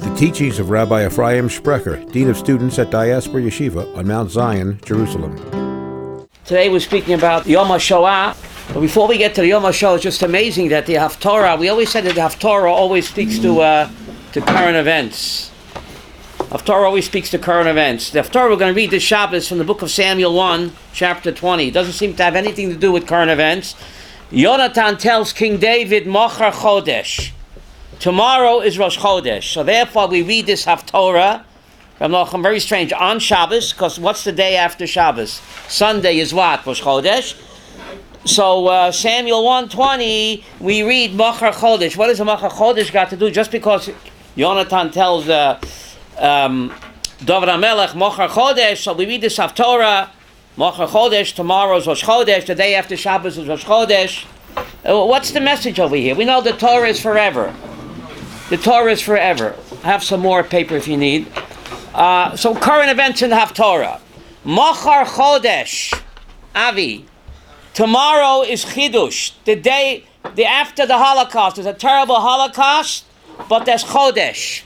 The teachings of Rabbi Ephraim Sprecher, Dean of Students at Diaspora Yeshiva on Mount Zion, Jerusalem. Today we're speaking about Yom HaShoah. But before we get to the Yom HaShoah, it's just amazing that the Haftorah, we always said that the Haftorah always speaks to current events. Haftorah always speaks to current events. The Haftorah we're going to read this Shabbos from the book of Samuel 1, chapter 20. It doesn't seem to have anything to do with current events. Yonatan tells King David, Mochar Chodesh. Tomorrow is Rosh Chodesh. So therefore we read this Haftorah. Very strange. On Shabbos, because what's the day after Shabbos? Sunday is what? Rosh Chodesh. So Samuel 1:20, we read Mochar Chodesh. What does a Mochar Chodesh got to do? Just because Yonatan tells David HaMelech Mochar Chodesh, so we read this Haftorah, Mochar Chodesh, tomorrow is Rosh Chodesh, the day after Shabbos is Rosh Chodesh. What's the message over here? We know the Torah is forever. The Torah is forever. I have some more paper if you need. So current events in the Haftorah. Mochar Chodesh, Avi. Tomorrow is Chidush, the day after the Holocaust. There's a terrible Holocaust, but there's Chodesh.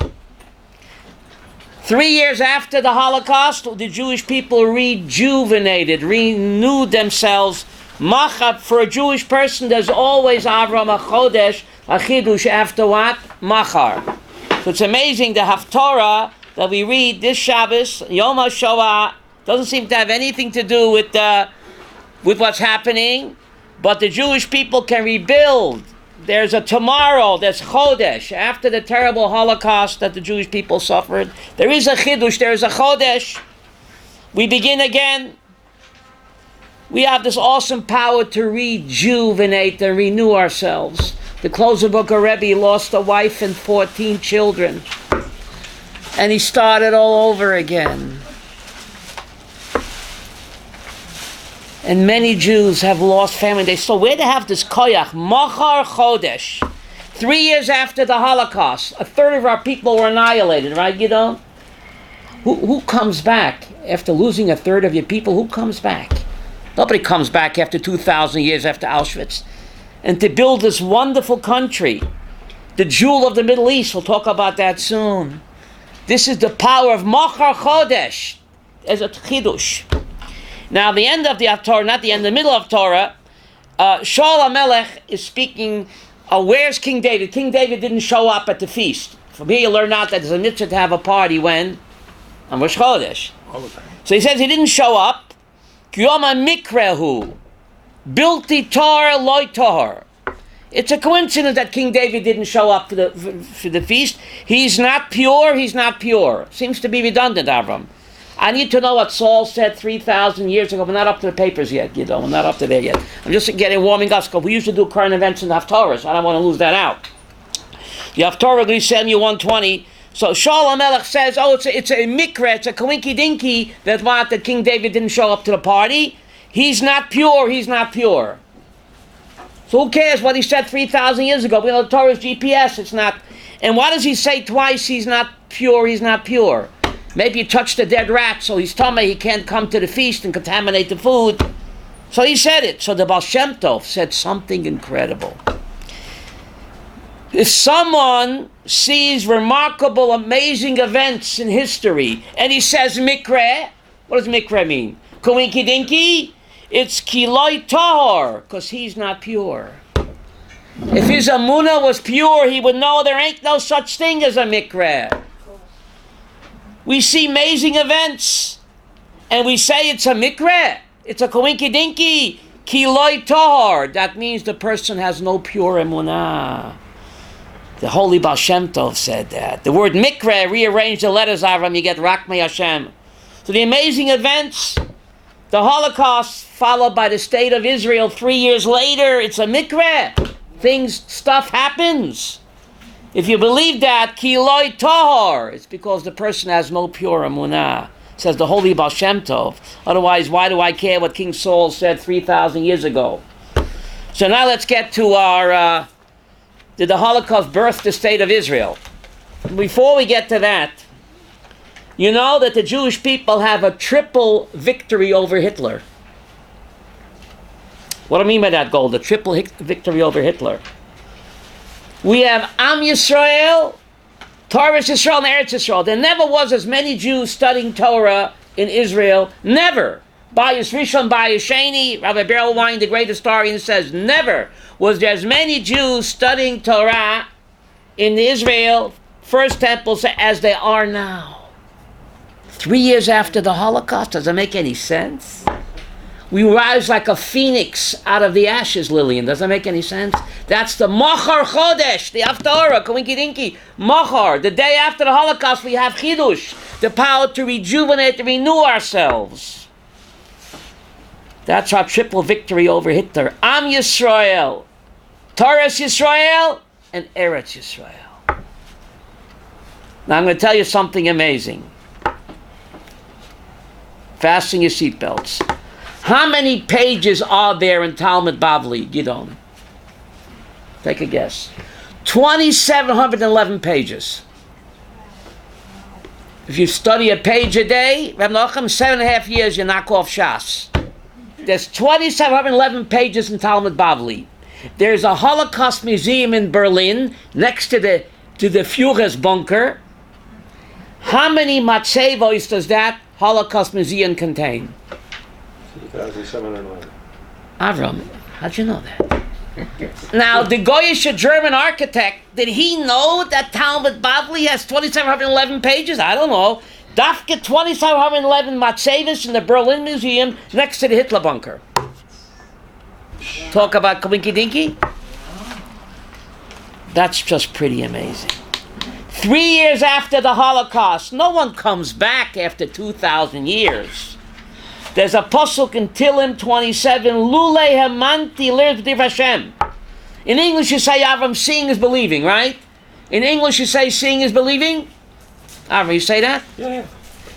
3 years after the Holocaust, the Jewish people rejuvenated, renewed themselves. Machar, for a Jewish person, there's always Avram a Chodesh, a Chidush after what? Machar. So it's amazing, the Haftorah that we read this Shabbos, Yom HaShoah, doesn't seem to have anything to do with what's happening, but the Jewish people can rebuild. There's a tomorrow, there's Chodesh. After the terrible Holocaust that the Jewish people suffered, there is a Chidush, there is a Chodesh. We begin again. We have this awesome power to rejuvenate and renew ourselves. The closer book of Rabbi lost a wife and 14 children. And he started all over again. And many Jews have lost family. So where they have this koyach, Mochar Chodesh, 3 years after the Holocaust, a third of our people were annihilated, right, Gidon? Who comes back after losing a third of your people? Who comes back? Nobody comes back after 2,000 years after Auschwitz. And to build this wonderful country, the jewel of the Middle East, we'll talk about that soon. This is the power of Mochar Chodesh as a chidush. Now, the end of the Torah, not the end, the middle of Torah, Shaul HaMelech is speaking, where's King David? King David didn't show up at the feast. From here you learn out that there's a mitzvah to have a party when? On Rosh Chodesh. So he says he didn't show up. Kiyoma mikrehu, bilti tar loy tar. It's a coincidence that King David didn't show up for the feast. He's not pure, he's not pure. Seems to be redundant, Avram. I need to know what Saul said 3,000 years ago. We're not up to the papers yet, you know. We're not up to there yet. I'm just warming us, because we usually do current events in the Haftorah, so I don't want to lose that out. The Haftorah, Samuel 1:20. So Shaul HaMelech says, it's a mikra, it's a coinky-dinky that King David didn't show up to the party. He's not pure, he's not pure. So who cares what he said 3,000 years ago? We know the Torah's GPS, it's not. And why does he say twice he's not pure, he's not pure? Maybe he touched a dead rat, so he's tummy, he can't come to the feast and contaminate the food. So he said it. So the Baal Shem Tov said something incredible. If someone sees remarkable, amazing events in history, and he says mikre, what does mikre mean? Koinky dinky? It's kiloi tahor, because he's not pure. If his amunah was pure, he would know there ain't no such thing as a mikre. We see amazing events, and we say it's a mikre, it's a koinky dinky, kiloi tahor. That means the person has no pure emunah. The holy Baal Shem Tov said that. The word mikre, rearrange the letters, Avram, you get Rakmei Hashem. So the amazing events, the Holocaust, followed by the state of Israel 3 years later, it's a mikre. Stuff happens. If you believe that, kiloi tahor, it's because the person has no pure emunah, says the holy Baal Shem Tov. Otherwise, why do I care what King Saul said 3,000 years ago? So now let's get to our, did the Holocaust birth the state of Israel? Before we get to that, you know that the Jewish people have a triple victory over Hitler. What do I mean by that, Gold? The triple victory over Hitler. We have Am Yisrael, Torah Yisrael and Eretz Yisrael. There never was as many Jews studying Torah in Israel. Never. Bayis Rishon, Bayis Sheni, Rabbi Berelwein, the great historian, says never was there as many Jews studying Torah in Israel, First Temple, as they are now. 3 years after the Holocaust. Does that make any sense? We rise like a phoenix out of the ashes, Lillian. Does that make any sense? That's the Machar Chodesh, the Haftarah, Kawinki Dinki. Machar, the day after the Holocaust, we have Chidush, the power to rejuvenate, to renew ourselves. That's our triple victory over Hitler. Am Yisrael, Torah Yisrael, and Eretz Yisrael. Now I'm going to tell you something amazing. Fasten your seatbelts. How many pages are there in Talmud Bavli, Gidon? Take a guess. 2,711 pages. If you study a page a day, Reb Nachum, 7.5 years, you knock off Shas. There's 2,711 pages in Talmud Bavli. There's a Holocaust museum in Berlin next to the Führer's bunker. How many matzevos does that Holocaust museum contain? 2,711. Avram, how'd you know that? Now, the Goyish German architect, did he know that Talmud Bavli has 2,711 pages? I don't know. Dafke 2,711 matzevos in the Berlin Museum next to the Hitler bunker. Talk about Kawinki Dinky? That's just pretty amazing. 3 years after the Holocaust, no one comes back after 2,000 years. There's a pasuk in Tehillim 27, Lulei Hamanti Lir B'divrei Hashem. In English you say, Avram, seeing is believing, right? In English you say, seeing is believing? Avram, you say that? Yeah.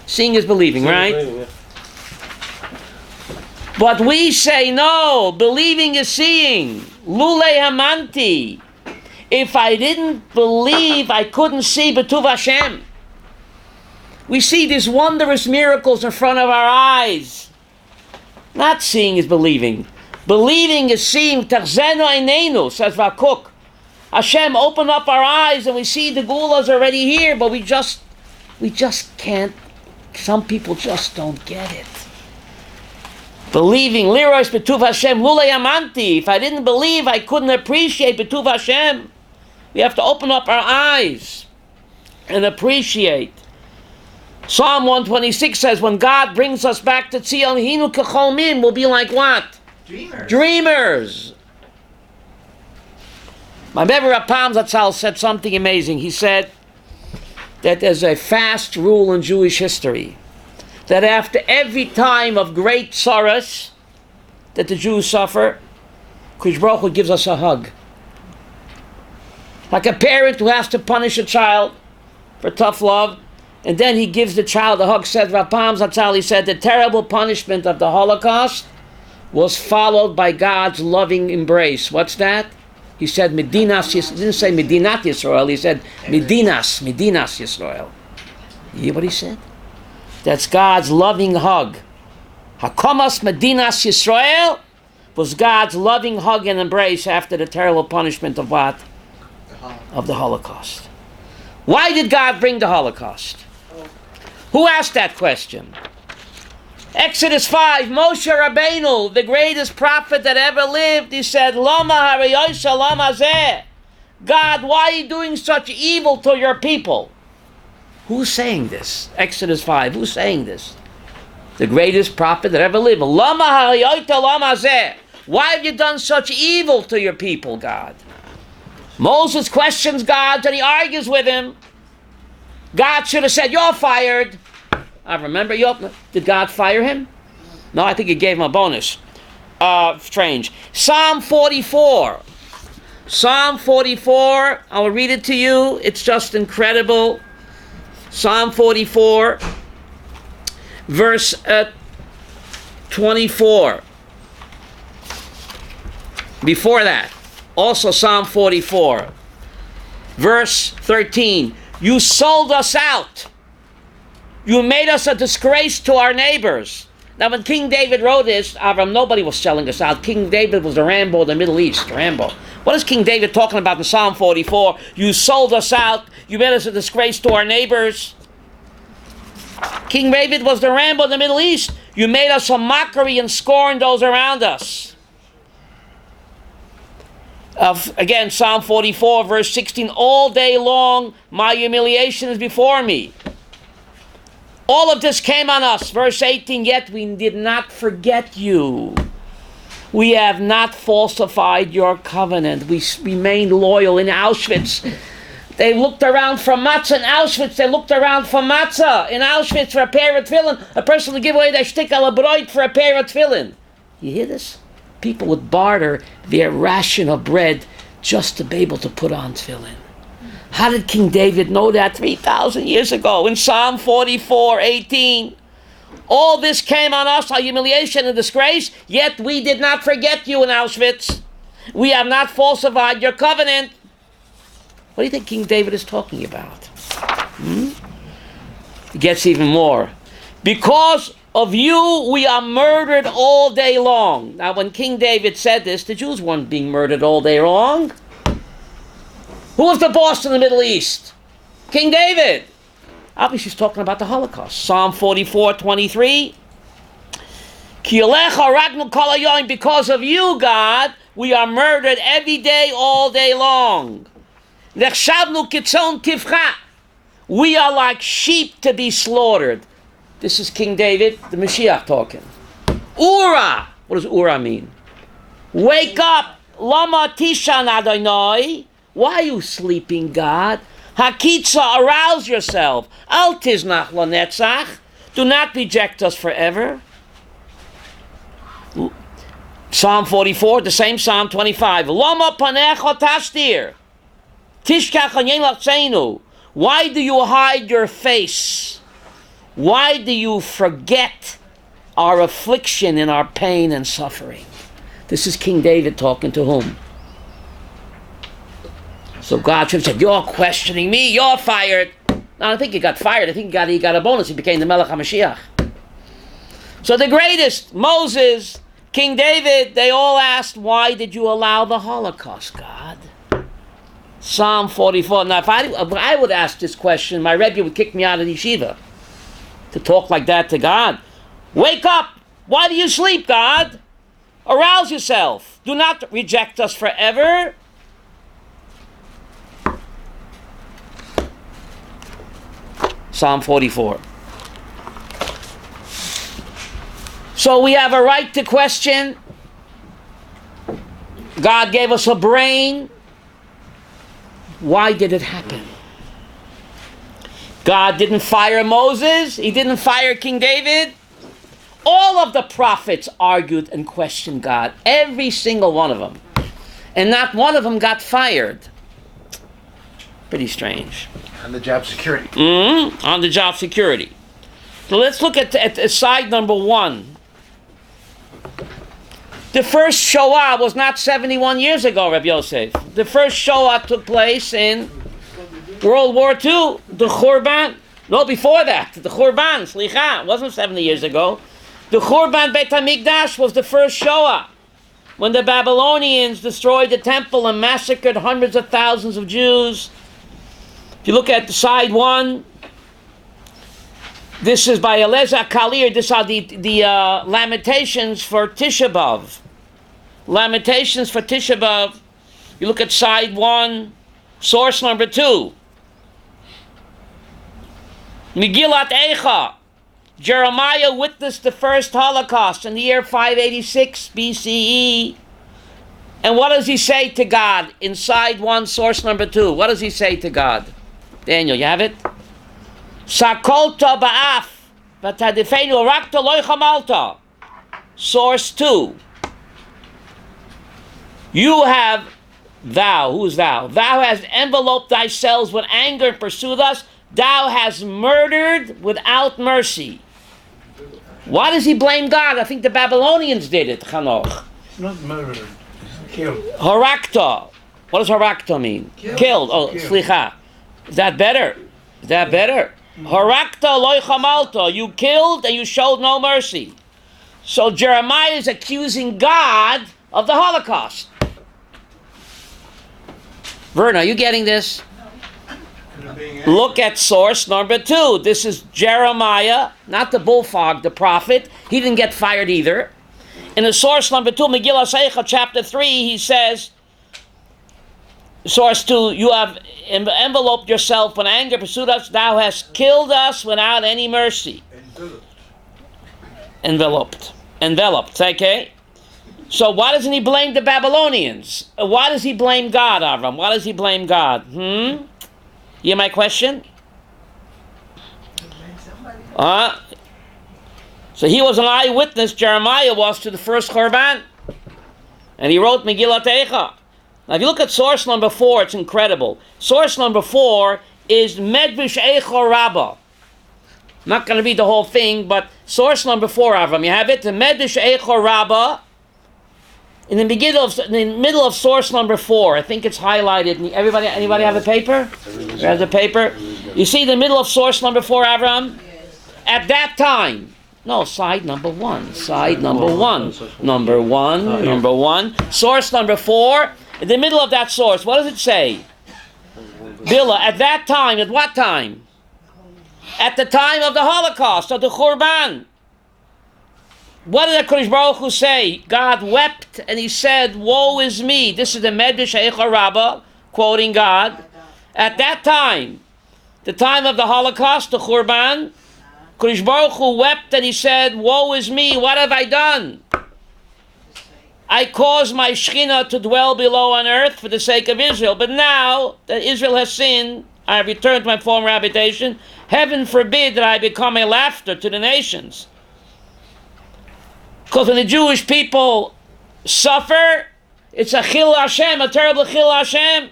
Seeing is believing, right? Believing, yeah. But we say, no, believing is seeing. Lulei Hamanti. If I didn't believe, I couldn't see B'tuv Hashem. We see these wondrous miracles in front of our eyes. Not seeing is believing. Believing is seeing. Tachzenu einenu, says Vakuk. Hashem, open up our eyes and we see the Geulah already here, but we just can't. Some people just don't get it. Believing, Lirois B'tuv Hashem, Lulei Amanti. If I didn't believe, I couldn't appreciate B'tuv Hashem. We have to open up our eyes and appreciate. Psalm 126 says, when God brings us back to Tzion, Hinu Kecholmim, we'll be like what? Dreamers. My Rebbe Rapam Zatzal said something amazing. He said that there's a fast rule in Jewish history, that after every time of great sorrows that the Jews suffer, Kodesh Baruch Hu gives us a hug. Like a parent who has to punish a child for tough love, and then he gives the child a hug. Said Rapam Zatzal, he said the terrible punishment of the Holocaust was followed by God's loving embrace. What's that? He said Medinas, he didn't say Medinat Yisrael, he said Medinas Yisrael. You hear what he said? That's God's loving hug. Hakamas Medinas Yisrael was God's loving hug and embrace after the terrible punishment of what? Of the Holocaust. Why did God bring the Holocaust? Who asked that question? Exodus 5, Moshe Rabbeinu, the greatest prophet that ever lived, he said, Lama harayosha lama zeh. God, why are you doing such evil to your people? Who's saying this? Exodus 5, who's saying this? The greatest prophet that ever lived. Lama harayosha lama zeh. Why have you done such evil to your people, God? Moses questions God and he argues with him. God should have said, you're fired. I remember, did God fire him? No, I think he gave him a bonus. Strange. Psalm 44. Psalm 44, I'll read it to you. It's just incredible. Psalm 44, verse 24. Before that, also Psalm 44, verse 13. You sold us out. You made us a disgrace to our neighbors. Now, when King David wrote this, Avram, nobody was selling us out. King David was the Rambo of the Middle East. Rambo. What is King David talking about in Psalm 44? You sold us out. You made us a disgrace to our neighbors. King David was the Rambo of the Middle East. You made us a mockery and scorned those around us. Again, Psalm 44, verse 16. All day long, my humiliation is before me. All of this came on us. Verse 18, yet we did not forget you. We have not falsified your covenant. We remained loyal in Auschwitz. They looked around for matzah in Auschwitz. They looked around for matzah in Auschwitz for a pair of tefillin. A person would give away their shtick ala broit for a pair of tefillin. You hear this? People would barter their ration of bread just to be able to put on tefillin. How did King David know that 3,000 years ago? In Psalm 44, 18. All this came on us, our humiliation and disgrace, yet we did not forget you in Auschwitz. We have not falsified your covenant. What do you think King David is talking about? It gets even more. Because of you, we are murdered all day long. Now, when King David said this, the Jews weren't being murdered all day long. Who was the boss in the Middle East? King David. Obviously, he's talking about the Holocaust. Psalm 44, 23. Because of you, God, we are murdered every day, all day long. We are like sheep to be slaughtered. This is King David, the Mashiach talking. Ura. What does Ura mean? Wake up. Lama tishan Adonai. Why are you sleeping, God? Hakitza, arouse yourself. Al tiznach lanetzach. Do not reject us forever. Psalm 44, the same Psalm 25. Lama panecha tashtir. Tishkach anyen lachseinu. Why do you hide your face? Why do you forget our affliction and our pain and suffering? This is King David talking to whom? So God should have said, you're questioning me, you're fired. No, I don't think he got fired. I think he got a bonus. He became the Melech HaMashiach. So the greatest, Moses, King David, they all asked, why did you allow the Holocaust, God? Psalm 44. Now, if I would ask this question, my Rebbe would kick me out of the yeshiva to talk like that to God. Wake up! Why do you sleep, God? Arouse yourself. Do not reject us forever. Psalm 44. So we have a right to question. God gave us a brain. Why did it happen? God didn't fire Moses. He didn't fire King David. All of the prophets argued and questioned God. Every single one of them. And not one of them got fired. Pretty strange. On the job security. On the job security. So let's look at side number 1. The first Shoah was not 71 years ago, Rabbi Yosef. The first Shoah took place in World War II. The Churban. No, before that. The Churban, Slicha. It wasn't 70 years ago. The Churban Beit HaMikdash was the first Shoah. When the Babylonians destroyed the temple and massacred hundreds of thousands of Jews. If you look at the side 1, this is by Eleza Kalir. These are the Lamentations for Tisha B'Av. Lamentations for Tisha B'Av. You look at side 1, source number 2. Megillat Eicha. Jeremiah witnessed the first Holocaust in the year 586 BCE. And what does he say to God in side 1, source number 2? What does he say to God? Daniel, you have it? Sakolta ba'af v'tadifeinu rakta loy chamalta. Source 2. You have, thou, who is thou? Thou hast enveloped thyself with anger and pursued us. Thou hast murdered without mercy. Why does he blame God? I think the Babylonians did it, Chanoch. Not murdered, killed. Harakta. What does harakta mean? Killed. Oh, slicha. Is that better? Is that better? Harakta loy chamalta. You killed and you showed no mercy. So Jeremiah is accusing God of the Holocaust. Verna, are you getting this? Look at source number 2. This is Jeremiah, not the bullfrog, the prophet. He didn't get fired either. In the source number 2, Megillah Seicha, chapter 3, he says, source 2, you have enveloped yourself with anger, pursued us, thou hast killed us without any mercy. Enveloped, okay? So why doesn't he blame the Babylonians? Why does he blame God, Avram? Why does he blame God? You hear my question? So he was an eyewitness, Jeremiah was, to the first Korban. And he wrote Megillat Eicha. Now if you look at source number 4, it's incredible. Source number 4 is Medrash Eicha Rabbah. Not going to read the whole thing, but source number 4, Avram, you have it? The Medrash Eicha Rabbah. In the middle of source number 4, I think it's highlighted. Anybody have a paper? Have the paper? You see the middle of source number 4, Avram? At that time. No, side number 1. Side number 1. Number 1. Source number 4. In the middle of that source, what does it say? Billah, at that time, at what time? At the time of the Holocaust, of the Khurban. What did the Kodesh Baruch Hu say? God wept and he said, woe is me. This is the Medrash Eicha Rabbah, quoting God. At that time, the time of the Holocaust, the Khurban, Kodesh Baruch Hu wept and he said, woe is me, what have I done? I caused my Shekhinah to dwell below on earth for the sake of Israel. But now that Israel has sinned, I have returned to my former habitation. Heaven forbid that I become a laughter to the nations. Because when the Jewish people suffer, it's a chil Hashem, a terrible chil Hashem.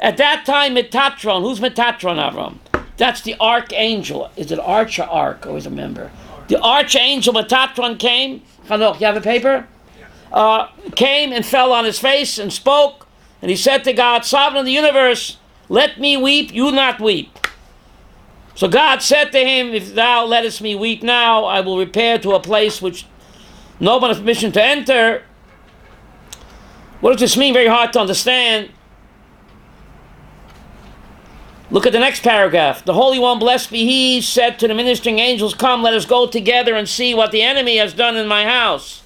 At that time, Metatron, who's Metatron, Avram? That's the archangel. Is it arch or ark? Always remember. The archangel Metatron came. Chanoch, you have a paper? Came and fell on his face and spoke. And he said to God, Sovereign of the universe, let me weep, you not weep. So God said to him, if thou lettest me weep now, I will repair to a place which no one has permission to enter. What does this mean? Very hard to understand. Look at the next paragraph. The Holy One, blessed be He, said to the ministering angels, come, let us go together and see what the enemy has done in my house.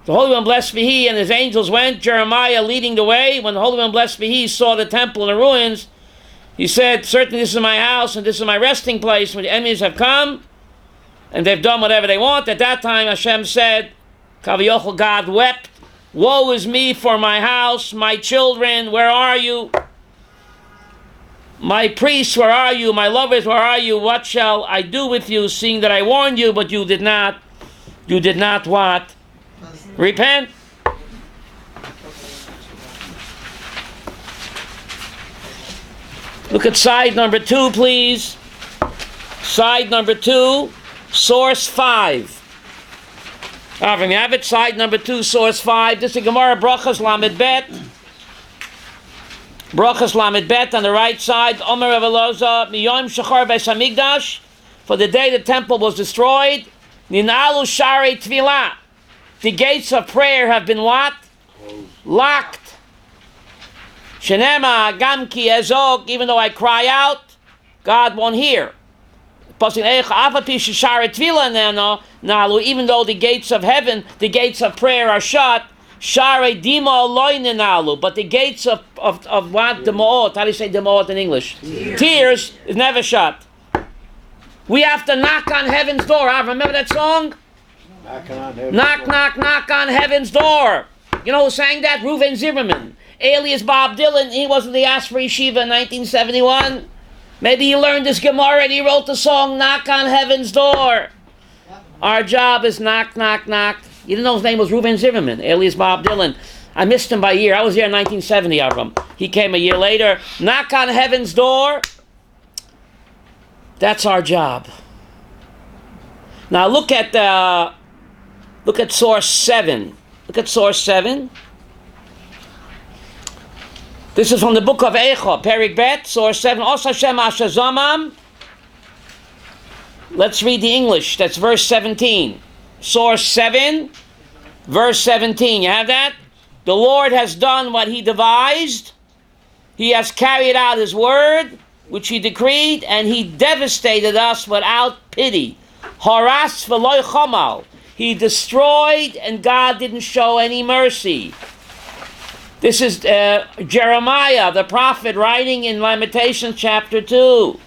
The Holy One, blessed be He, and his angels went, Jeremiah leading the way. When the Holy One, blessed be He, saw the temple and the ruins, he said, certainly this is my house and this is my resting place when the enemies have come and they've done whatever they want. At that time Hashem said, Kaviochel, God wept, woe is me for my house, my children, where are you? My priests, where are you? My lovers, where are you? What shall I do with you, seeing that I warned you, but you did not what? Repent. Look at side number 2, please. Side number 2, source 5. Avram, you have it? Side number 2, source 5. This is Gemara Brachas Lamed Bet. Brachas Lamed Bet on the right side. Omer Rav Elazar, Miyom Shachar Beis Hamikdash. For the day the temple was destroyed, Ninalu Sharei Tvilah. The gates of prayer have been what? Locked. Shenema Gamki Ezog, even though I cry out, God won't hear. Even though the gates of heaven, the gates of prayer are shut, Share Dima Loininalu, but the gates of what? Demoot. How do you say Demoot in English? Tears is never shut. We have to knock on heaven's door. I remember that song? Knock, knock, knock on heaven's door. You know who sang that? Reuven Zimmerman. Alias Bob Dylan. He wasn't the Asper Yeshiva in 1971. Maybe he learned this Gemara and he wrote the song Knock on Heaven's Door. Our job is knock, knock, knock. You didn't know his name was Reuven Zimmerman, alias Bob Dylan. I missed him by a year. I was here in 1970 of him. He came a year later. Knock on heaven's door. That's our job. Now look at source 7. Look at source 7. This is from the book of Eicha, Perik Bet, source 7. Osa Shem Ashazamam. Let's read the English. That's verse 17. source 7, verse 17. You have that? The Lord has done what he devised. He has carried out his word, which he decreed, and he devastated us without pity. Haras v'loy chomal. He destroyed, and God didn't show any mercy. This is Jeremiah, the prophet, writing in Lamentations chapter 2.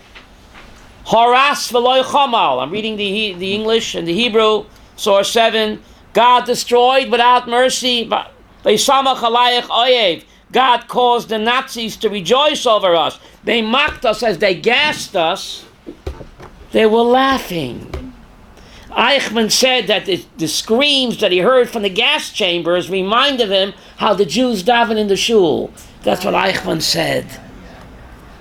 Haras v'loy chomal. I'm reading the English and the Hebrew, source 7. God destroyed without mercy. V'samach alayich oyev. God caused the Nazis to rejoice over us. They mocked us as they gassed us. They were laughing. Eichmann said that the screams that he heard from the gas chambers reminded him how the Jews daven in the shul. That's what Eichmann said.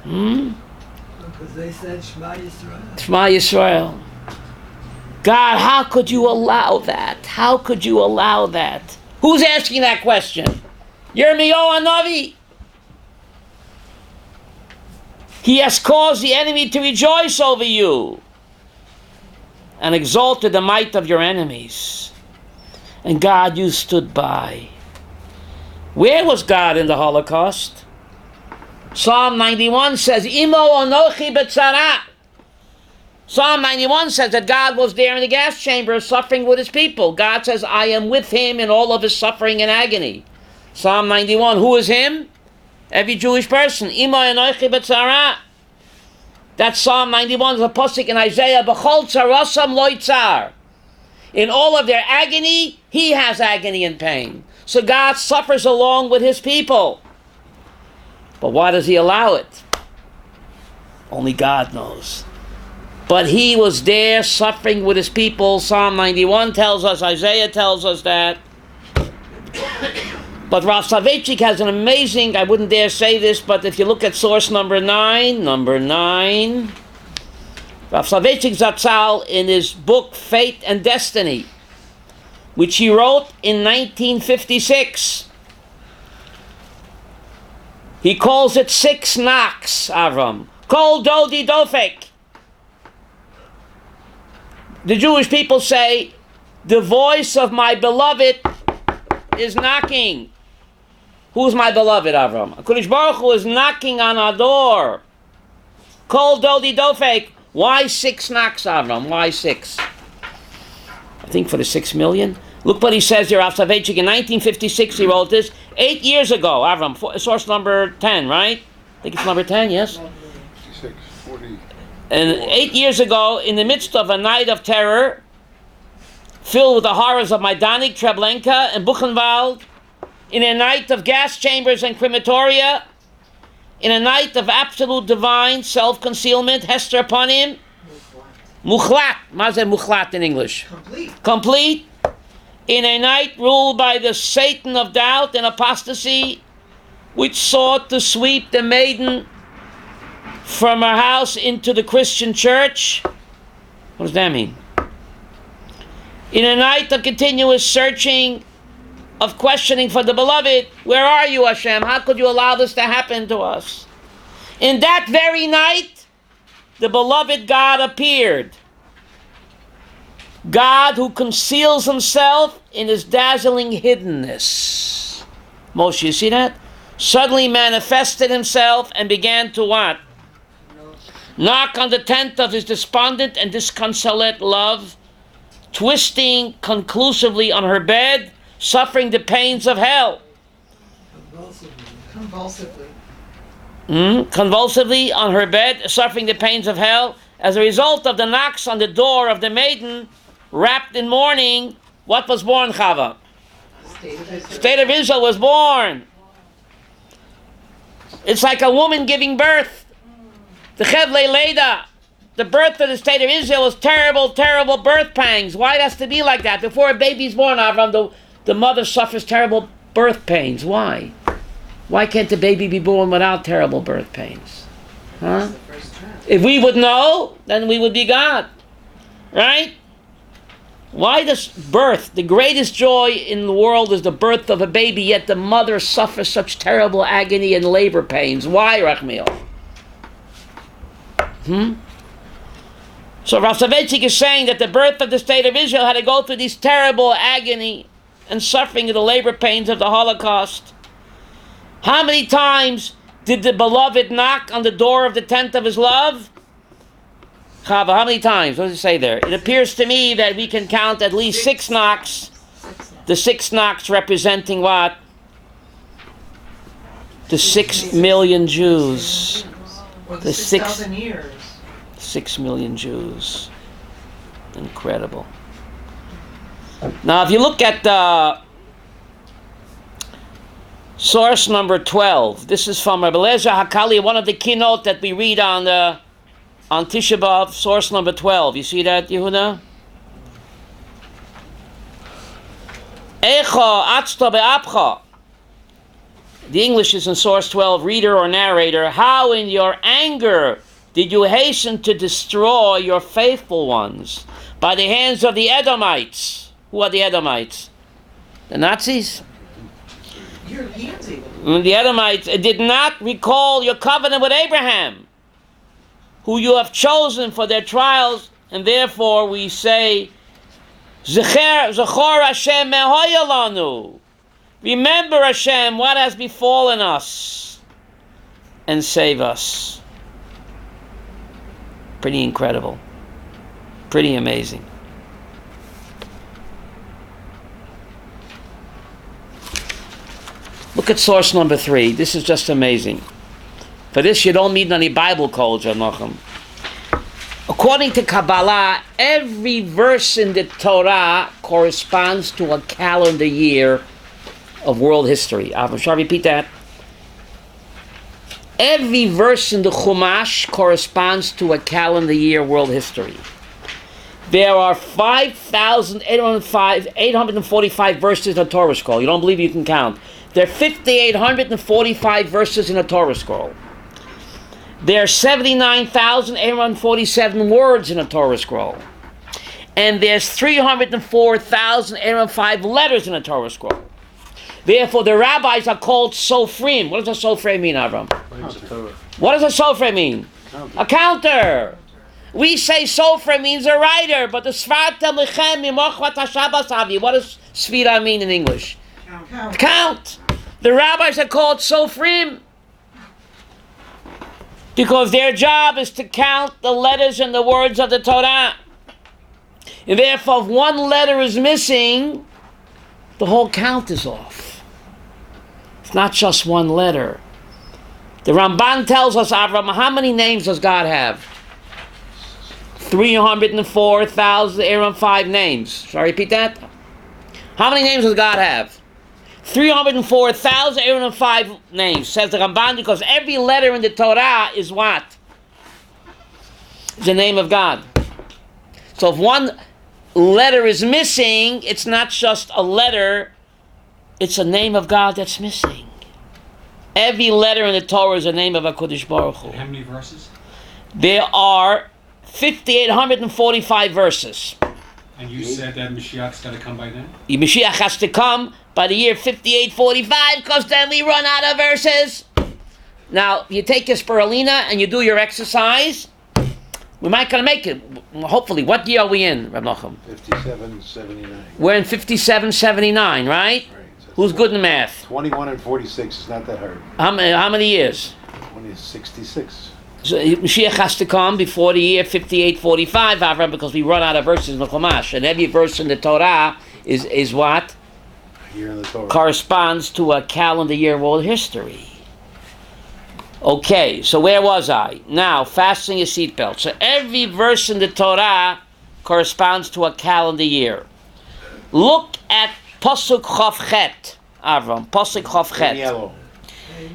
Because they said Shema Yisrael. Shema Yisrael. God, how could you allow that? How could you allow that? Who's asking that question? Yirmiyahu Hanavi. He has caused the enemy to rejoice over you and exalted the might of your enemies. And God, you stood by. Where was God in the Holocaust? Psalm 91 says, Imo onochi b'tzara. Psalm 91 says that God was there in the gas chamber suffering with his people. God says, I am with him in all of his suffering and agony. Psalm 91, who is him? Every Jewish person. Imo onochi b'tzara. That Psalm 91 is a pasuk in Isaiah. B'chol tzarasam lo tzar. In all of their agony, he has agony and pain. So God suffers along with his people. But why does he allow it? Only God knows. But he was there suffering with his people. Psalm 91 tells us, Isaiah tells us that. But Rav Soloveitchik has an amazing, I wouldn't dare say this, but if you look at source number 9, Rav Soloveitchik Zatzal, in his book Fate and Destiny, which he wrote in 1956, he calls it 6 knocks, Avram. Kol dodi dofek. The Jewish people say, the voice of my beloved is knocking. Who's my beloved, Avram? HaKadosh Baruch Hu is knocking on our door. Kol dodi dofek. Why 6 knocks, Avram? Why 6? I think for the 6 million. Look what he says here, Rav Soloveitchik. In 1956, he wrote this. 8 years ago, Avram, source number 10, right? I think it's number 10, yes? 56, 40. And 8 years ago, in the midst of a night of terror, filled with the horrors of Majdanek, Treblinka, and Buchenwald, in a night of gas chambers and crematoria, in a night of absolute divine self-concealment, Hester upon him, Muchlat, Mazeh Muchlat in English. Complete. In a night ruled by the Satan of doubt and apostasy, which sought to sweep the maiden from her house into the Christian church. What does that mean? In a night of continuous searching, of questioning for the beloved, where are you, Hashem? How could you allow this to happen to us? In that very night, the beloved God appeared. God who conceals himself in his dazzling hiddenness. Moshe, you see that? Suddenly manifested himself and began to what? Knock on the tent of his despondent and disconsolate love, twisting conclusively on her bed, suffering the pains of hell. Convulsively on her bed, suffering the pains of hell. As a result of the knocks on the door of the maiden, wrapped in mourning, what was born, Chava? State of Israel was born. It's like a woman giving birth. The Chevle Leda, the birth of the state of Israel was terrible, terrible birth pangs. Why it has to be like that? Before a baby's born, Avram, the mother suffers terrible birth pains. Why? Why can't the baby be born without terrible birth pains? Huh? If we would know, then we would be God. Right? Why does birth, the greatest joy in the world is the birth of a baby, yet the mother suffers such terrible agony and labor pains? Why, Rachmiel? So Rav Soloveitchik is saying that the birth of the state of Israel had to go through these terrible agony and suffering of the labor pains of the Holocaust. How many times did the beloved knock on the door of the tent of his love? Chava, how many times? What does it say there? It appears to me that we can count at least 6 knocks. The 6 knocks representing what? The 6 million Jews. The 6,000 years. 6 million Jews. Incredible. Now, if you look at source number 12, this is from Rabbi Eliezer Hakali, one of the keynote that we read on Tisha B'Av, source number 12. You see that, Yehuda? Echa atzta be'apcha. The English is in source 12, reader or narrator. How in your anger did you hasten to destroy your faithful ones by the hands of the Edomites? Who are the Edomites? The Nazis? Europeans even. The Edomites did not recall your covenant with Abraham, who you have chosen for their trials, and therefore we say, Zechor Hashem mehoya lanu. Remember, Hashem, what has befallen us, and save us. Pretty incredible. Pretty amazing. Look at source number 3. This is just amazing. For this, you don't need any Bible codes, Anochem. According to Kabbalah, every verse in the Torah corresponds to a calendar year of world history. Shall I repeat that? Every verse in the Chumash corresponds to a calendar year world history. There are 5,845 verses in the Torah scroll. You don't believe you can count. There are 5,845 verses in the Torah scroll. There are 79,847 words in the Torah scroll. And there's 304,805 letters in the Torah scroll. Therefore, the rabbis are called sofrim. What does a sofrim mean, Avram? What does a sofrim mean? A counter. We say sofrim means a writer, but the Svartem Lechem Mimochvat HaShabbos Avi. What does Svira mean in English? Count. The rabbis are called sofrim because their job is to count the letters and the words of the Torah. And therefore, if one letter is missing, the whole count is off. It's not just one letter. The Ramban tells us, Avram, how many names does God have? 304,005 names. Shall I repeat that? How many names does God have? 304,805 names, says the Ramban, because every letter in the Torah is what? It's the name of God. So if one letter is missing, it's not just a letter, it's a name of God that's missing. Every letter in the Torah is a name of HaKadosh Baruch Hu. How many verses? There are 5,845 verses. And you said that Mashiach's going to come by then? Mashiach has to come by the year 5845, because then we run out of verses. Now, you take your spirulina and you do your exercise. We might gonna make it. Hopefully. What year are we in, Reb Nachum? 5779. We're in 5779, right? Who's good in math? 21 and 46 is not that hard. How many years? 66. So Mashiach has to come before the year 5845, Avram, because we run out of verses in the Chumash, and every verse in the Torah is what? Year in the Torah. Corresponds to a calendar year of world history. Okay, so where was I? Now, fasten your seatbelt. So every verse in the Torah corresponds to a calendar year. Look at Pasuk Chav Chet, Avram. Pasuk Chav Chet. Yellow.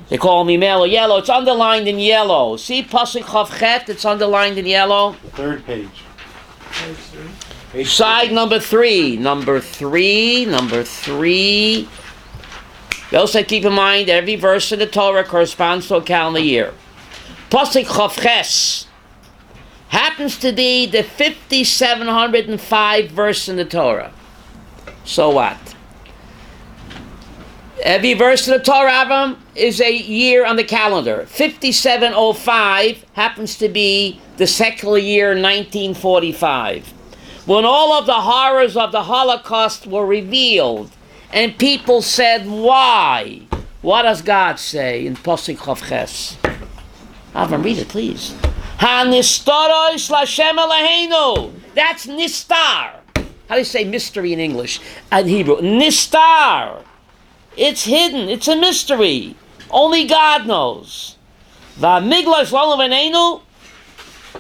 They call me yellow. It's underlined in yellow. See Pasuk Chav Chet? It's underlined in yellow. The third page. Side number 3. Number 3. You also keep in mind that every verse in the Torah corresponds to a calendar year. Pasuk Chav Ches happens to be the 5,705 verse in the Torah. So what? Every verse in the Torah, Avram, is a year on the calendar. 5705 happens to be the secular year 1945, when all of the horrors of the Holocaust were revealed, and people said, why? What does God say in Posik Chav Ches? Avram, read it, please. Ha-nistaros Lashem Eloheinu. That's nistar. How do you say mystery in English? In Hebrew, nistar. It's hidden. It's a mystery. Only God knows. Va-miglos Lanu V'neinu.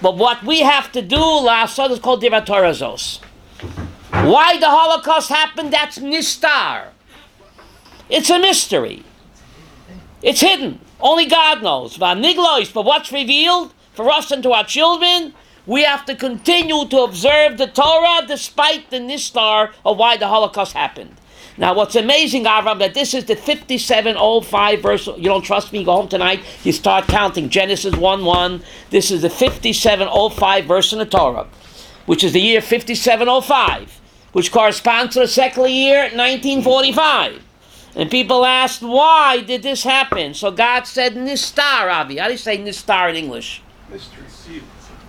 But what we have to do, la'asod, is called Divrei Torah Zos. Why the Holocaust happened? That's nistar. It's a mystery. It's hidden. Only God knows. Va-niglos. But what's revealed for us and to our children? We have to continue to observe the Torah despite the nistar of why the Holocaust happened. Now, what's amazing, Avram, that this is the 5705 verse. You don't trust me? Go home tonight. You start counting Genesis 1:1. This is the 5705 verse in the Torah, which is the year 5705, which corresponds to the secular year 1945. And people asked, why did this happen? So God said, nistar, Avi. How do you say nistar in English? Mystery.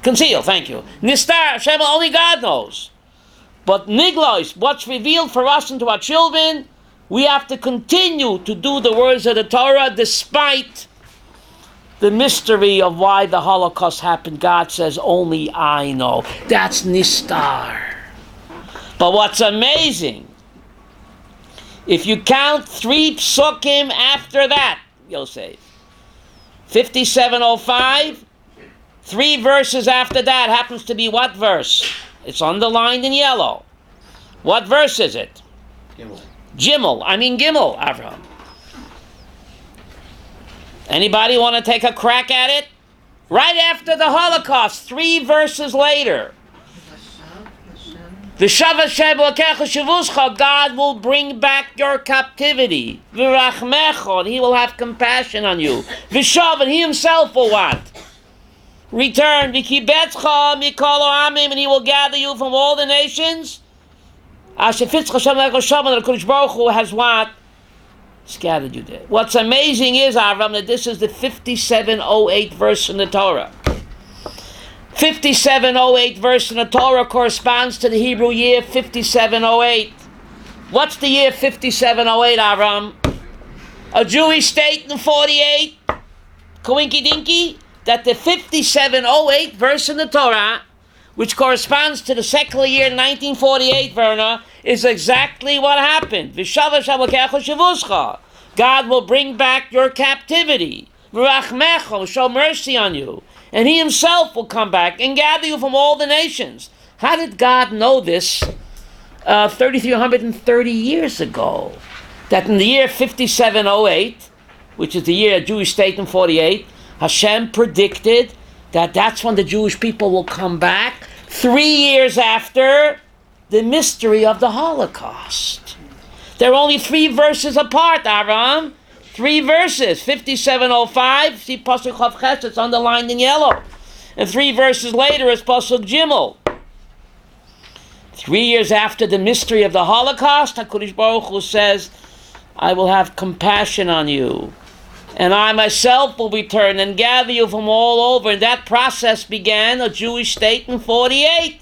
Conceal, thank you. Nistar, Hashem, only God knows. But niglos, what's revealed for us and to our children, we have to continue to do the words of the Torah despite the mystery of why the Holocaust happened. God says, only I know. That's nistar. But what's amazing, if you count 3 psukim after that, Yosef, 5705, 3 verses after that happens to be what verse? It's underlined in yellow. What verse is it? Gimel. Gimel, Avraham. Anybody want to take a crack at it? Right after the Holocaust, 3 verses later. God will bring back your captivity. And He will have compassion on you. And He Himself will what? Return, and He will gather you from all the nations. The Kodesh Baruch Hu has what? Scattered you there. What's amazing is, Avram, that this is the 5708 verse in the Torah. 5708 verse in the Torah corresponds to the Hebrew year 5708. What's the year 5708, Avram? A Jewish state in 48? Coinky dinky? That the 5708 verse in the Torah, which corresponds to the secular year 1948, Verna, is exactly what happened. God will bring back your captivity. Show mercy on you. And He Himself will come back and gather you from all the nations. How did God know this 3,330 years ago? That in the year 5708, which is the year of Jewish state in 48, Hashem predicted that that's when the Jewish people will come back 3 years after the mystery of the Holocaust. They're only 3 verses apart, Aram. 3 verses. 5705, see Pasuk Chav Ches, it's underlined in yellow. And 3 verses later is Pasuk Gimel. 3 years after the mystery of the Holocaust, HaKadosh Baruch Hu says, I will have compassion on you. And I myself will return and gather you from all over. And that process began a Jewish state in 48.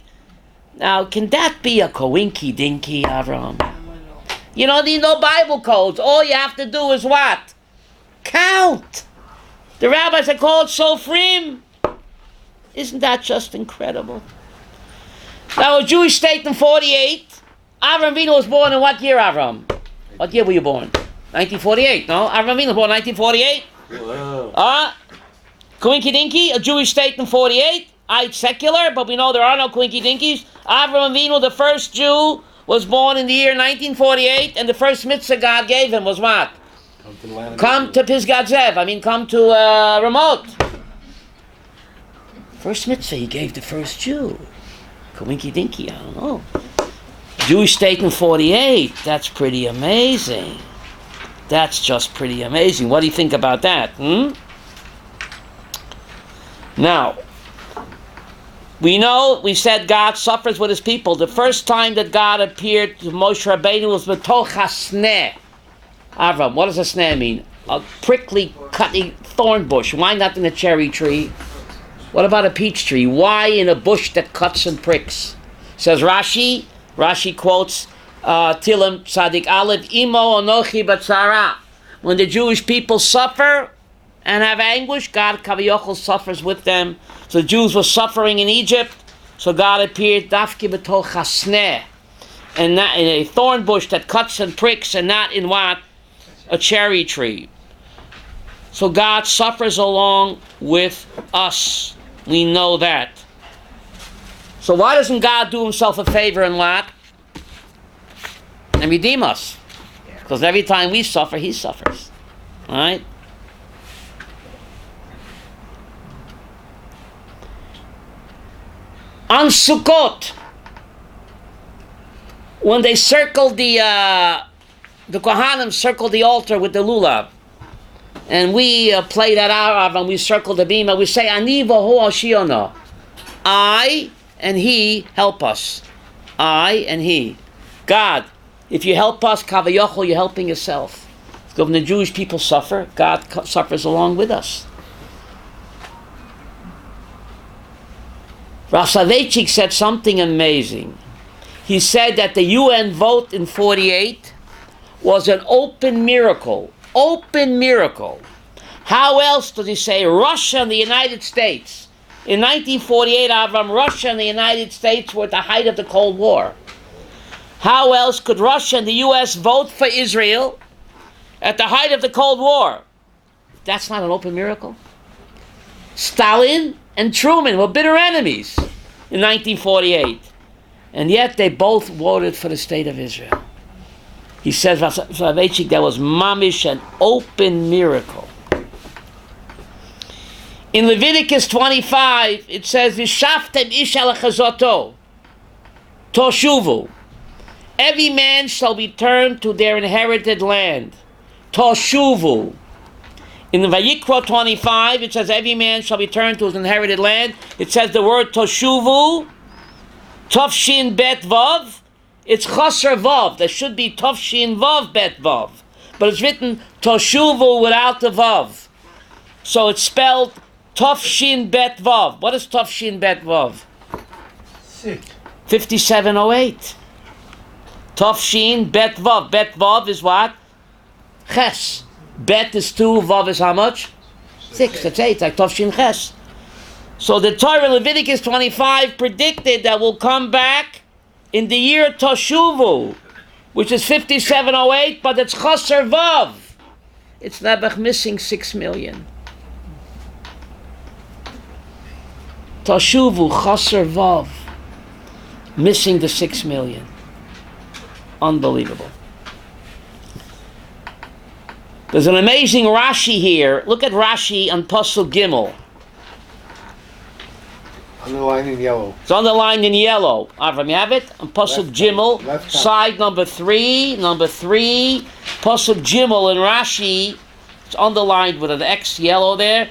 Now, can that be a coinky dinky, Avram? You don't need no Bible codes. All you have to do is what? Count. The rabbis are called sofrim. Isn't that just incredible? Now, a Jewish state in 48. Avram Avinu was born in what year, Avram? What year were you born? 1948, no? Avram Avinu was born in 1948. Wow. Coinky Dinky, a Jewish state in 48. It's secular, but we know there are no Coinky Dinkies. Avram Avinu, the first Jew, was born in the year 1948, and the first mitzvah God gave him was what? Come to Pisgat Zev. Come to Ramot. First mitzvah He gave the first Jew. Coinky Dinky, I don't know. Jewish state in 48, that's pretty amazing. That's just pretty amazing. What do you think about that? Now, we said God suffers with His people. The first time that God appeared to Moshe Rabbeinu was b'toch hasneh. Avram, what does hasneh mean? a prickly, cutting thorn bush? Why not in a cherry tree? What about a peach tree? Why in a bush that cuts and pricks? Says Rashi. Rashi quotes Tilim Tzadik Aleph, Imo Onochi Batzara. When the Jewish people suffer and have anguish, God Kaviyachol suffers with them. So the Jews were suffering in Egypt, so God appeared Dafki B'tol Chasneh, and not in a thorn bush that cuts and pricks, and not in what? A cherry tree. So God suffers along with us. We know that. So why doesn't God do himself a favor and what? And redeem us? Because every time we suffer, he suffers. All right? On Sukkot, when they circled the Kohanim circled the altar with the lulav, and we play that out, and we circle the bima, we say, Ani v'hu Hashiona. I and he help us. I and he. God, if you help us, Kavayachol, you're helping yourself. So when the Jewish people suffer, God suffers along with us. Rav Soloveitchik said something amazing. He said that the UN vote in 48 was an open miracle. Open miracle. How else does he say Russia and the United States? In 1948, Avram, Russia and the United States were at the height of the Cold War. How else could Russia and the US vote for Israel at the height of the Cold War? That's not an open miracle. Stalin and Truman were bitter enemies in 1948. And yet they both voted for the state of Israel. He says, that was mamish, an open miracle. In Leviticus 25, it says, V'shaftem ish al chazoto, toshuvu. Every man shall return to their inherited land. Toshuvu. In the Vayikra 25, it says, every man shall return to his inherited land. It says the word toshuvu, tofshin bet vav. It's chaser vav. There should be tofshin vav bet vav. But it's written toshuvu without the vav. So it's spelled tofshin bet vav. What is tofshin bet vav? 5708. Tofshin bet vav. Bet vav is what? Ches. Bet is 2, vav is how much? 6. That's 8. Like tofshin ches. So the Torah Leviticus 25 predicted that we'll come back in the year Toshuvu, which is 5708, but it's chaser vav. It's never missing 6 million. Toshuvu, chaser vav, missing the 6 million. Unbelievable. There's an amazing Rashi here. Look at Rashi on Pasuk Gimel. Underlined in yellow. It's underlined in yellow. Avram, you have it? On Pasuk Gimel, side number 3, Pasuk Gimel in Rashi, it's underlined with an X yellow there.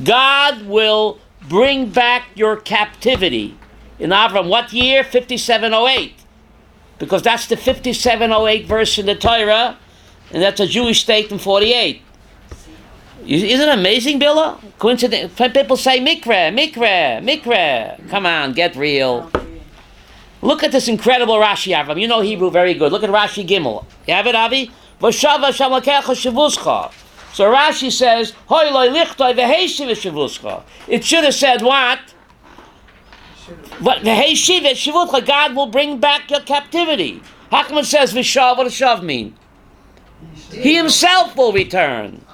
God will bring back your captivity. In Avram, what year? 5708. Because that's the 5708 verse in the Torah, and that's a Jewish state in 48. Isn't it amazing, Billa? Coincidence. People say mikra. Come on, get real. Look at this incredible Rashi, Avram. You know Hebrew very good. Look at Rashi Gimel. You have it, Avi? V'shava shamakecha shavuscha. So Rashi says, Hoy loy lichtoi v'heishiv shavuscha. It should have said what? V'heishiv shavuscha. God will bring back your captivity. How come it says v'shav? What does shav mean? He himself will return.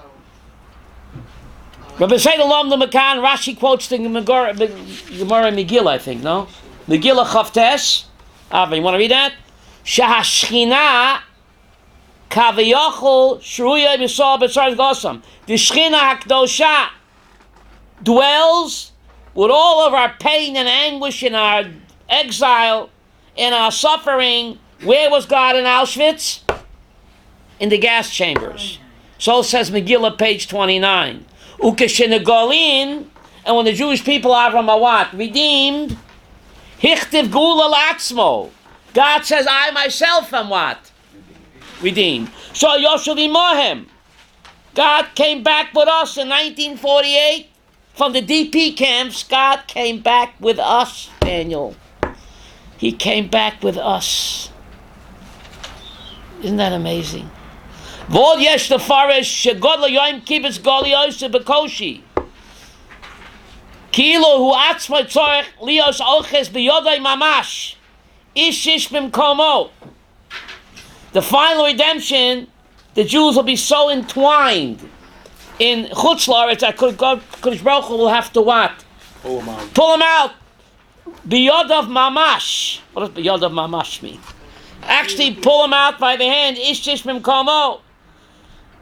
Rabbi Sayyid Alam the Makan, Rashi quotes the Gemara Megillah, I think, no? Megillah Chavtes. Ava, you want to read that? Shahashchina kaviyachol shruya b'sor b'tzar gosam. The Shechina HaKdosha dwells with all of our pain and anguish in our exile, in our suffering. Where was God in Auschwitz? In the gas chambers. So says Megillah, page 29. Ukeshenegolin, and when the Jewish people are from what? Redeemed. Hichtiv gula latzmo. God says, I myself am what? redeemed. So Yoshua Mohem. God came back with us in 1948 from the DP camps. God came back with us, Daniel. He came back with us. Isn't that amazing? V'od yesh lefarish shegod le'yoyim kibbutz goliyos bekoshi. Kilo hu atzma tzorech lios oches b'yodai mamash. Ishish b'mkomo. The final redemption, the Jews will be so entwined in Chutz La'aretz that Kodesh Baruch Hu will have to what? Pull them out. B'yodav mamash. What does b'yodav mamash mean? Actually pull them out by the hand. Ishish b'mkomo.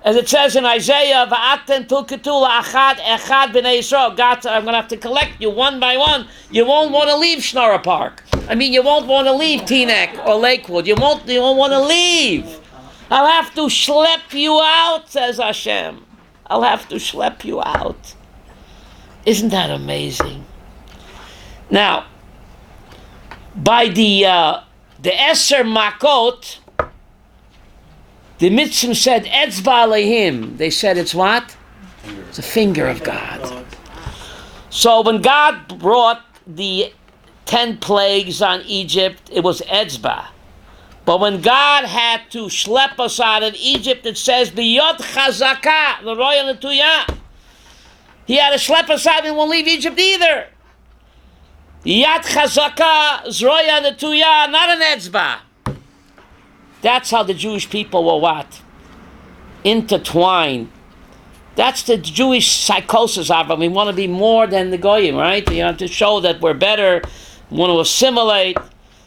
As it says in Isaiah, "Va'aten tulketu la'achad echad b'nei Yisrael." God, I'm going to have to collect you one by one. You won't want to leave Schnorrer Park. I mean, you won't want to leave Teaneck or Lakewood. You won't want to leave. I'll have to schlep you out, says Hashem. I'll have to schlep you out. Isn't that amazing? Now, by the Eser Makot, the Mitzvah said, Etzba Alehim. They said it's what? It's a finger of God. So when God brought the 10 plagues on Egypt, it was Etzba. But when God had to schlep us out of Egypt, it says, B'yod chazaka, l'roya l'tuya. He had to schlep us out and won't leave Egypt either. Yad chazaka, zroya l'tuya, not an Etzba. That's how the Jewish people were what? Intertwined. That's the Jewish psychosis of it. We want to be more than the Goyim, right? You have to show that we're better, we want to assimilate.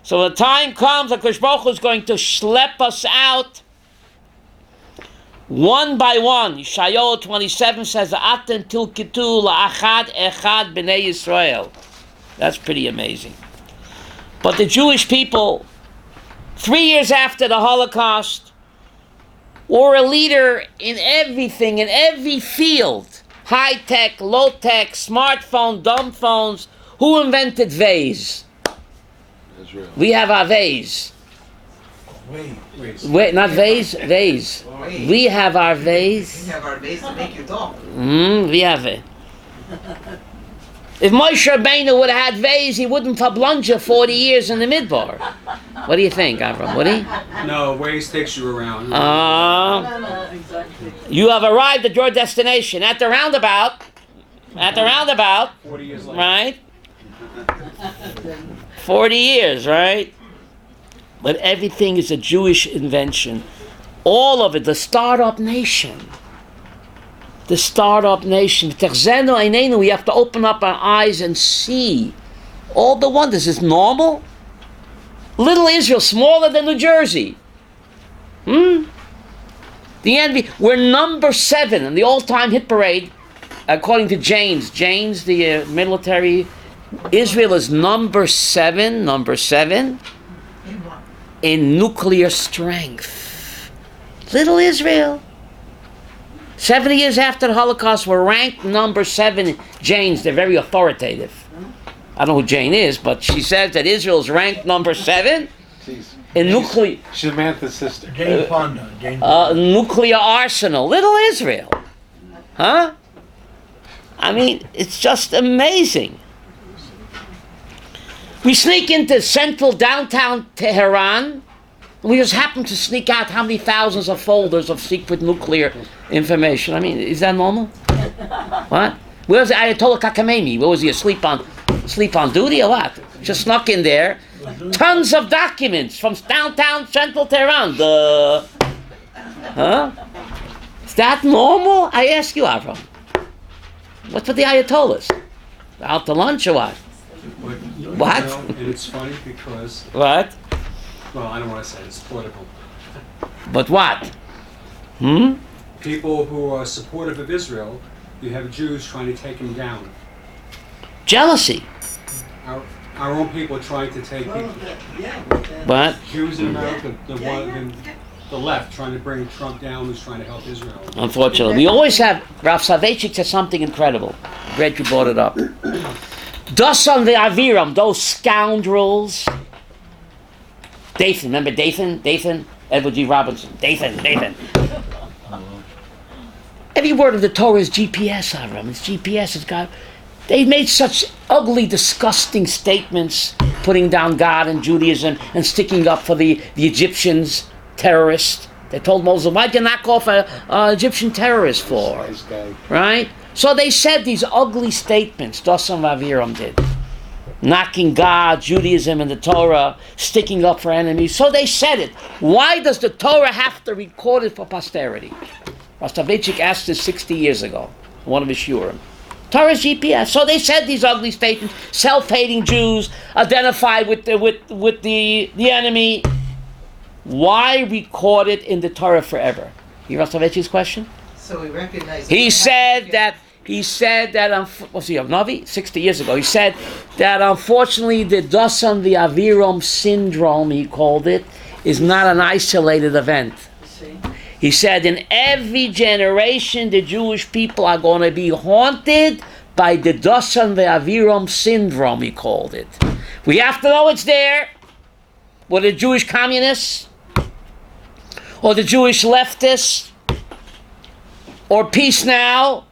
So when the time comes, the Kodesh Baruch Hu is going to schlep us out one by one. Yeshayahu 27 says, Aten tilkitu la'achad echad b'nei Yisrael. That's pretty amazing. But the Jewish people, 3 years after the Holocaust, were a leader in everything, in every field. High-tech, low-tech, smartphone, dumb phones. Who invented vase? Israel. We have our vase. Wait, not vase, vase. We have our vase. We have our base to make you talk. We have it. If Moshe Rabbeinu would have had vase, he wouldn't have plunged 40 years in the Midbar. What do you think, Avram? Would he? No, Waze takes you around. Exactly. You have arrived at your destination at the roundabout. 40 years later. Right? 40 years, right? But everything is a Jewish invention. All of it, the startup nation. The startup nation. We have to open up our eyes and see all the wonders. Is normal? Little Israel, smaller than New Jersey. The envy. We're number 7 in the all-time hit parade, according to Janes. Janes, the military. Israel is number 7 in nuclear strength. Little Israel. 70 years after the Holocaust, we're ranked number 7. Janes, they're very authoritative. I don't know who Jane is, but she says that Israel's ranked number 7 in nuclear. She's Samantha's sister. Jane Fonda. Nuclear arsenal. Little Israel. Huh? I mean, it's just amazing. We sneak into central downtown Tehran. We just happen to sneak out how many thousands of folders of secret nuclear information. I mean, is that normal? What? Where's the Ayatollah Khamenei? Where was he, asleep on duty or what? Just snuck in there. Tons of documents from downtown central Tehran. Huh? Is that normal? I ask you, Avram. What's with the Ayatollahs? Out to lunch or what? What? You know, and it's funny because, What? well, I don't want to say it's political. But what? People who are supportive of Israel, you have Jews trying to take him down. Jealousy. Our own people are trying to take people. What? Jews in America, the left, trying to bring Trump down, who's trying to help Israel. Unfortunately. We always have, Rav Soloveitchik said something incredible. Great you brought it up. Dasan ve'aviram, those scoundrels. Dathan, remember Dathan? Dathan? Edward G. Robinson. Dathan. Every word of the Torah is GPS, Avram. It's GPS. It's God. They made such ugly, disgusting statements, putting down God and Judaism and sticking up for the Egyptians, terrorists. They told Moses, why'd you knock off an Egyptian terrorist for? Right? So they said these ugly statements, Dosan Vaviram did. Knocking God, Judaism, and the Torah, sticking up for enemies. So they said it. Why does the Torah have to record it for posterity? Rastavechik asked this 60 years ago, one of his shurim. Torah's GPS. So they said these ugly statements. Self-hating Jews identified with the enemy. Why record it in the Torah forever? You hear Rastavechik's question? So we recognize. He said that. What's he, Navi? 60 years ago. He said that unfortunately the Dosan Aviram syndrome, he called it, is not an isolated event. He said in every generation the Jewish people are going to be haunted by the Dosan Aviram syndrome, he called it. We have to know it's there. Were the Jewish communists? Or the Jewish leftists? Or Peace Now?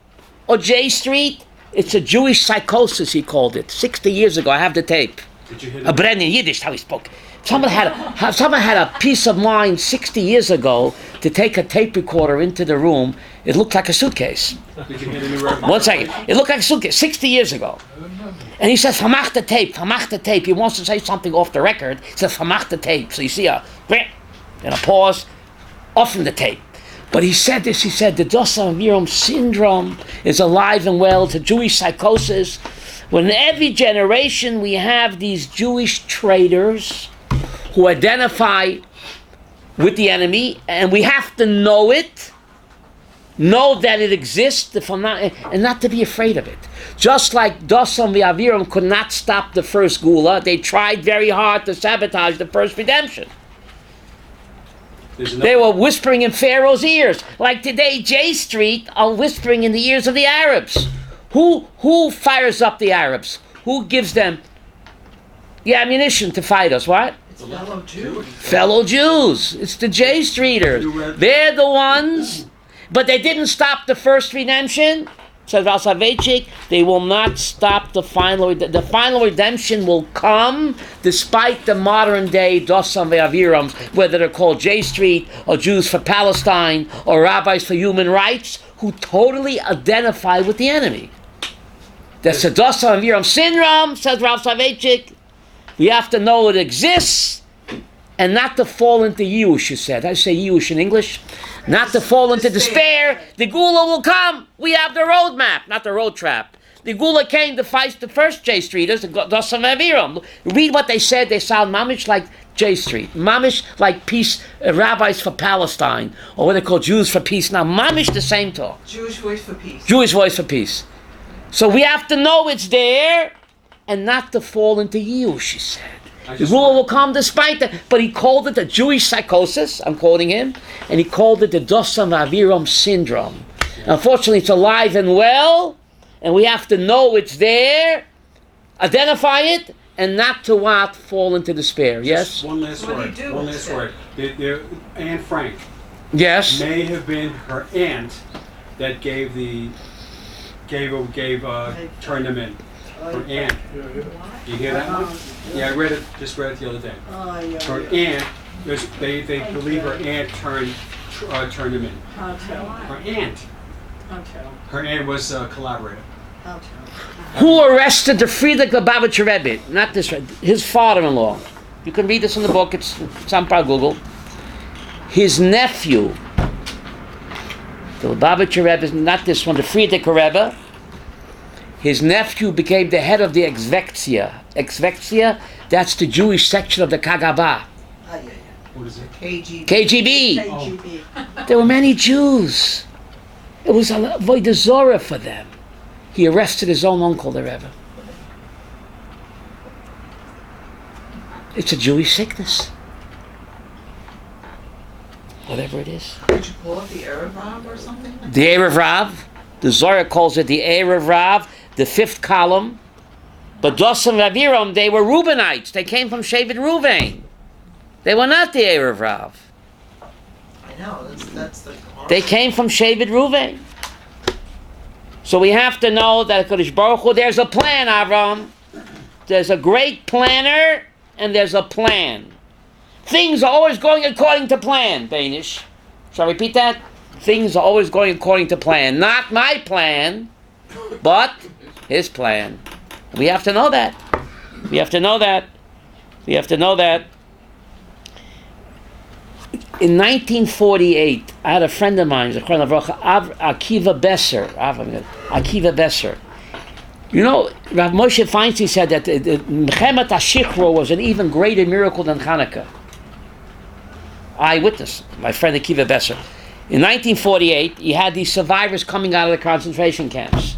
Or J Street? It's a Jewish psychosis, he called it. 60 years ago, I have the tape. Did you hit A Brennan Yiddish, how he spoke. Someone had a piece of mind 60 years ago to take a tape recorder into the room. It looked like a suitcase. Did you hit a new record? 1 second. It looked like a suitcase 60 years ago. And he says, Famach the tape. He wants to say something off the record. He says, Famach the tape. So you see a and a pause, off from the tape. But he said this, he said, the Dosan Aviram syndrome is alive and well. It's a Jewish psychosis. When in every generation we have these Jewish traitors who identify with the enemy, and we have to know it, know that it exists, and not to be afraid of it. Just like Dosan Aviram could not stop the first Gula, they tried very hard to sabotage the first redemption. They were whispering in Pharaoh's ears. Like today, J Street are whispering in the ears of the Arabs. Who fires up the Arabs? Who gives them the ammunition to fight us? What? It's fellow Jews. Fellow Jews. It's the J Streeters. They're the ones. But they didn't stop the first redemption. Says Valsavechik, they will not stop the final. The final redemption will come despite the modern day Dosan Ve'avirams, whether they're called J Street or Jews for Palestine or rabbis for human rights, who totally identify with the enemy. That's the Dosan Ve'aviram syndrome, says Valsavechik. We have to know it exists and not to fall into Yush, you said. I say Yush in English. Not to fall into despair. The Gula will come. We have the roadmap, not the road trap. The Gula came to fight the first J Streeters, the Dosan Aviram. Read what they said. They sound mamish like J Street. Mamish like peace, rabbis for Palestine, or what they call Jews for peace. Now, mamish the same talk. Jewish voice for peace. Jewish voice for peace. So we have to know it's there and not to fall into Yush, she said. The Gula will come despite that. But he called it a Jewish psychosis, I'm quoting him, and he called it the Dosan Aviram syndrome. Unfortunately, it's alive and well, and we have to know it's there, identify it, and not to what? Fall into despair. Yes? One last word. One last word. Anne Frank. Yes? May have been her aunt that turned them in. Her aunt. You hear that one? Yeah, I just read it the other day. Her aunt, they believe her aunt turned him in. Her aunt. Her aunt was a collaborator. Who arrested the Friedrich Lubavitcher Rebbe? Not this, his father-in-law. You can read this in the book, it's on Google. His nephew, the Lubavitcher Rebbe, not this one, the Friedrich Rebbe. His nephew became the head of the Exvektia. Exvektia, that's the Jewish section of the KGB. What is it? KGB. KGB. There were many Jews. It was a Avodah Zorah for them. He arrested his own uncle, the Rebbe. It's a Jewish sickness. Whatever it is. Would you call it the Erev Rav or something? The Erev Rav. The Zohar calls it the Erev Rav, the fifth column. But Dosan Aviram, they were Reubenites. They came from Shevet Ruvain. They were not the Erev Rav. I know, that's the... They came from Shevet Ruvain. So we have to know that Kodesh Baruch Hu, there's a plan, Avram. There's a great planner, and there's a plan. Things are always going according to plan, Danish. Shall I repeat that? Things are always going according to plan. Not my plan, but his plan. We have to know that. We have to know that. We have to know that. In 1948, I had a friend of mine, Akiva Besser. You know, Rav Moshe Feinstein said that the Mechemet HaShichro was an even greater miracle than Hanukkah. Eyewitness, my friend Akiva Besser. In 1948, he had these survivors coming out of the concentration camps.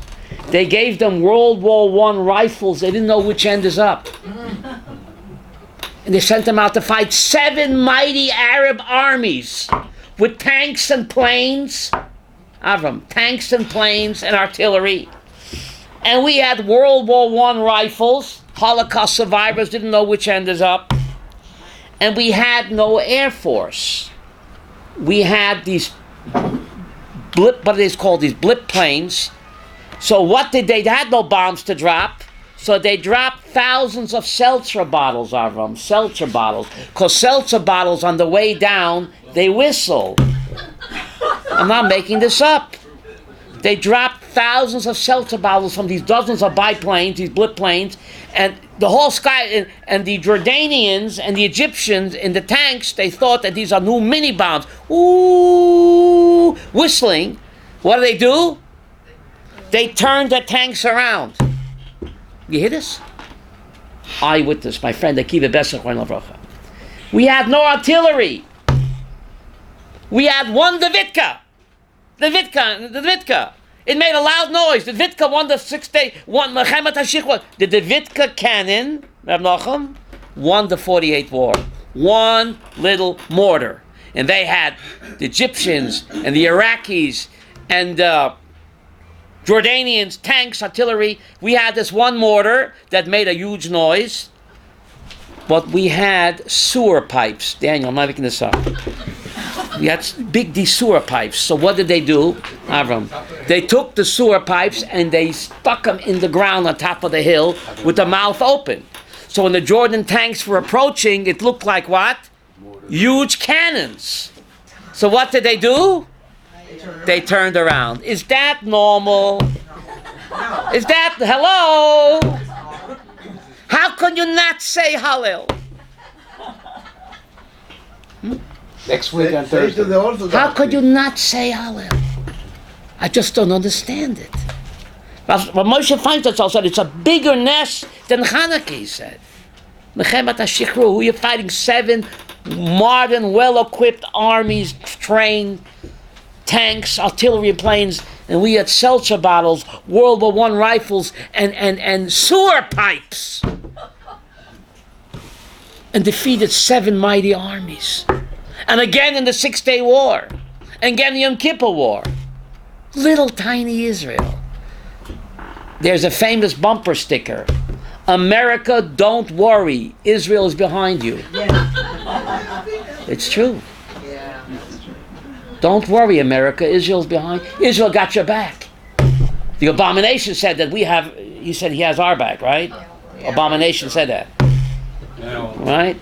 They gave them World War I rifles. They didn't know which end is up. And they sent them out to fight 7 mighty Arab armies with tanks and planes. Avram, tanks and planes and artillery. And we had World War I rifles. Holocaust survivors didn't know which end is up. And we had no Air Force. We had these blip planes. So what did they had no bombs to drop. So they dropped thousands of seltzer bottles, Avram. Seltzer bottles. Because seltzer bottles on the way down, they whistle. I'm not making this up. They dropped thousands of seltzer bottles from these dozens of biplanes, these blip planes, and the whole sky, and the Jordanians and the Egyptians in the tanks, they thought that these are new mini bombs. Ooh, whistling. What do? They turned the tanks around. You hear this? Eyewitness, my friend Akiva Besser. We had no artillery. We had one Davidka. The Davidka. It made a loud noise. The Davidka won the 6-day, won Mechemet HaShichwa. The Davidka cannon, Rab Nachum, won the 48 war. One little mortar. And they had the Egyptians and the Iraqis and Jordanians, tanks, artillery. We had this one mortar that made a huge noise. But we had sewer pipes. Daniel, I'm not making this up. We had these sewer pipes. So what did they do, Avram? They took the sewer pipes and they stuck them in the ground on top of the hill with the mouth open. So when the Jordan tanks were approaching, it looked like what? Huge cannons. So what did they do? They turned around. Is that normal? Is that, hello? How can you not say Hallel? Next week on Thursday. How could you not say Hallel? I just don't understand it. But Moshe Feinstein said it's a bigger nest than Hanukkah, he said. Mechemet HaShichru, who you're fighting 7 modern, well-equipped armies, trained tanks, artillery planes, and we had seltzer bottles, World War I rifles, and sewer pipes. And defeated 7 mighty armies. And again in the 6-day war. And again in the Yom Kippur war. Little tiny Israel. There's a famous bumper sticker. America, don't worry. Israel is behind you. It's true. Yeah, that's true. Don't worry, America. Israel's behind. Israel got your back. The Abomination said that he said he has our back, right? Yeah. Abomination said that. Yeah. Right?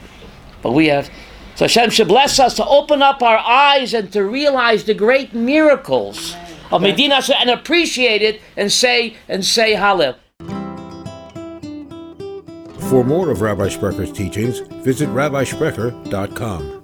But we have... So Hashem should bless us to open up our eyes and to realize the great miracles of Medina and appreciate it and say Hallel. For more of Rabbi Sprecher's teachings, visit rabbisprecher.com.